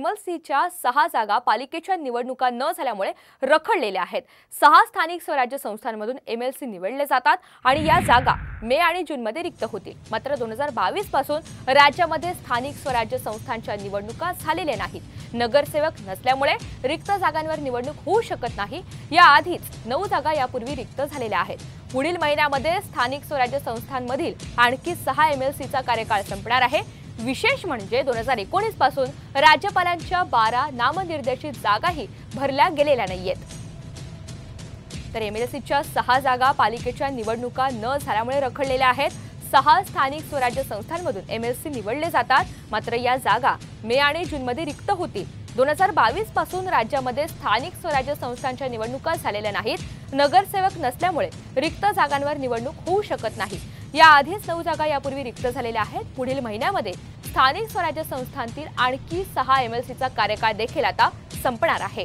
एमएलसीच्या 6 जागा पालिकेच्या निवडणुका न झाल्यामुळे रखडलेल्या आहेत। 6 स्थानिक स्वराज्य संस्थांमधून एमएलसी निवडले जातात आणि या जागा मे आणि जून मध्ये रिक्त होतील। मात्र 2022 पासून राज्यामध्ये स्थानिक स्वराज्य संस्थांच्या निवडणुका झालेल्या नाहीत। नगरसेवक नसल्यामुळे रिक्त जागांवर निवडणूक होऊ शकत नाही। या आधीच 9 जागा यापूर्वी रिक्त झालेल्या आहेत। पुढील महिन्यामध्ये स्थानिक स्वराज्य संस्थांमधील आणखी 6 एमएलसीचा कार्यकाळ संपणार आहे। विशेष म्हणजे 2019 पासून राज्यपालांच्या 12 नामनिर्देशित जागाही भरल्या गेलेल्या नाहीयेत। तर एमएलसीच्या 6 जागा पालिकेच्या निवडणुका न झाल्यामुळे रखडलेल्या आहेत। 6 स्थानिक स्वराज्य संस्थांमधून एमएलसी निवडले जातात, मात्र या जागा मे आणि जून मध्ये रिक्त होतील। 2022 पासून राज्यामध्ये स्थानिक स्वराज्य संस्थांच्या निवडणुका झालेल्या नाहीत। नगरसेवक नसल्यामुळे रिक्त जागांवर निवडणूक होऊ शकत नाही। या आधीच 9 जागा यापूर्वी रिक्त झालेल्या आहेत। पुढील महिन्यामध्ये स्थानिक स्वराज्य संस्थांतील आणखी 6 एमएलसीचा कार्यकाळ देखील आता संपणार आहे।